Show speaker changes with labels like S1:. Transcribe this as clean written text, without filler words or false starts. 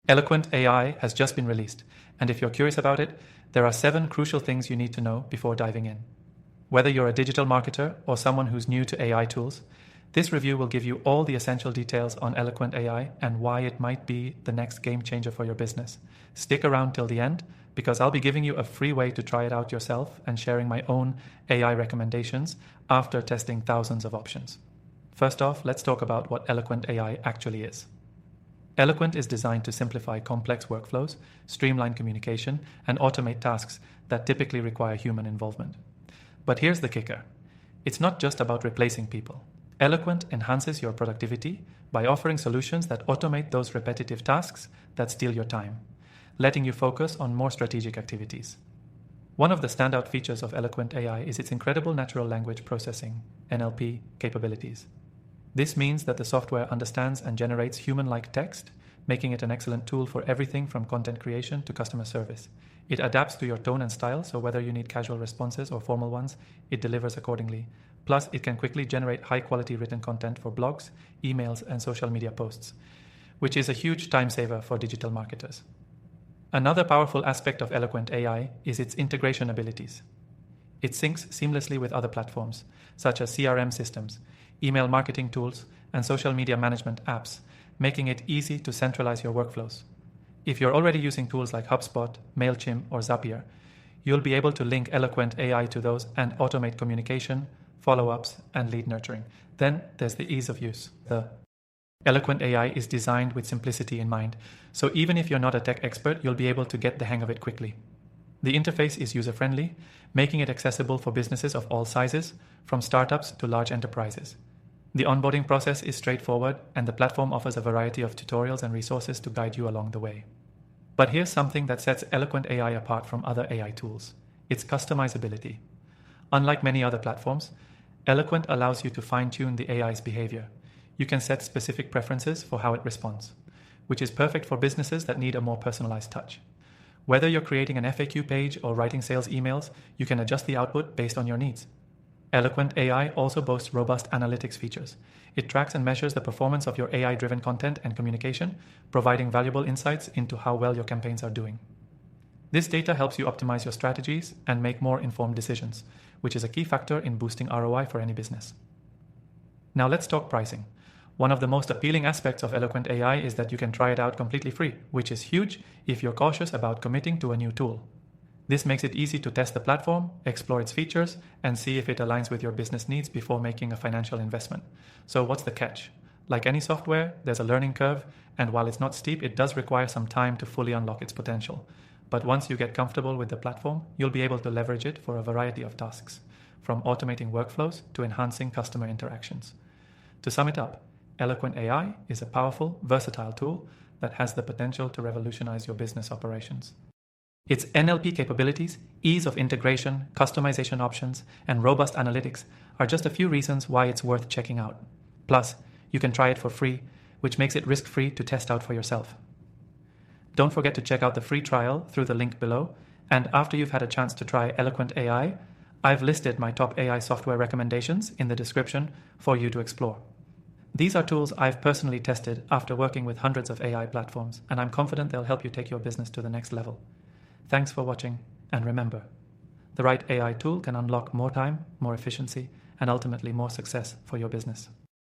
S1: Eloquent AI has just been released, and if you're curious about it, there are 7 crucial things you need to know before diving in. Whether you're a digital marketer or someone who's new to AI tools, this review will give you all the essential details on Eloquent AI and why it might be the next game changer for your business. Stick around till the end, because I'll be giving you a free way to try it out yourself and sharing my own AI recommendations after testing thousands of options. First off, let's talk about what Eloquent AI actually is. Eloquent is designed to simplify complex workflows, streamline communication, and automate tasks that typically require human involvement. But here's the kicker. It's not just about replacing people. Eloquent enhances your productivity by offering solutions that automate those repetitive tasks that steal your time, letting you focus on more strategic activities. One of the standout features of Eloquent AI is its incredible natural language processing, NLP, capabilities. This means that the software understands and generates human-like text, making it an excellent tool for everything from content creation to customer service. It adapts to your tone and style, so whether you need casual responses or formal ones, it delivers accordingly. Plus, it can quickly generate high-quality written content for blogs, emails, and social media posts, which is a huge time saver for digital marketers. Another powerful aspect of Eloquent AI is its integration abilities. It syncs seamlessly with other platforms, such as CRM systems, email marketing tools, and social media management apps, making it easy to centralize your workflows. If you're already using tools like HubSpot, MailChimp, or Zapier, you'll be able to link Eloquent AI to those and automate communication, follow-ups, and lead nurturing. Then there's the ease of use. The Eloquent AI is designed with simplicity in mind, so even if you're not a tech expert, you'll be able to get the hang of it quickly. The interface is user-friendly, making it accessible for businesses of all sizes, from startups to large enterprises. The onboarding process is straightforward, and the platform offers a variety of tutorials and resources to guide you along the way. But here's something that sets Eloquent AI apart from other AI tools: its customizability. Unlike many other platforms, Eloquent allows you to fine-tune the AI's behavior. You can set specific preferences for how it responds, which is perfect for businesses that need a more personalized touch. Whether you're creating an FAQ page or writing sales emails, you can adjust the output based on your needs. Eloquent AI also boasts robust analytics features. It tracks and measures the performance of your AI-driven content and communication, providing valuable insights into how well your campaigns are doing. This data helps you optimize your strategies and make more informed decisions, which is a key factor in boosting ROI for any business. Now let's talk pricing. One of the most appealing aspects of Eloquent AI is that you can try it out completely free, which is huge if you're cautious about committing to a new tool. This makes it easy to test the platform, explore its features, and see if it aligns with your business needs before making a financial investment. So what's the catch? Like any software, there's a learning curve, and while it's not steep, it does require some time to fully unlock its potential. But once you get comfortable with the platform, you'll be able to leverage it for a variety of tasks, from automating workflows to enhancing customer interactions. To sum it up, Eloquent AI is a powerful, versatile tool that has the potential to revolutionize your business operations. Its NLP capabilities, ease of integration, customization options, and robust analytics are just a few reasons why it's worth checking out. Plus, you can try it for free, which makes it risk-free to test out for yourself. Don't forget to check out the free trial through the link below, and after you've had a chance to try Eloquent AI, I've listed my top AI software recommendations in the description for you to explore. These are tools I've personally tested after working with hundreds of AI platforms, and I'm confident they'll help you take your business to the next level. Thanks for watching, and remember, the right AI tool can unlock more time, more efficiency, and ultimately more success for your business.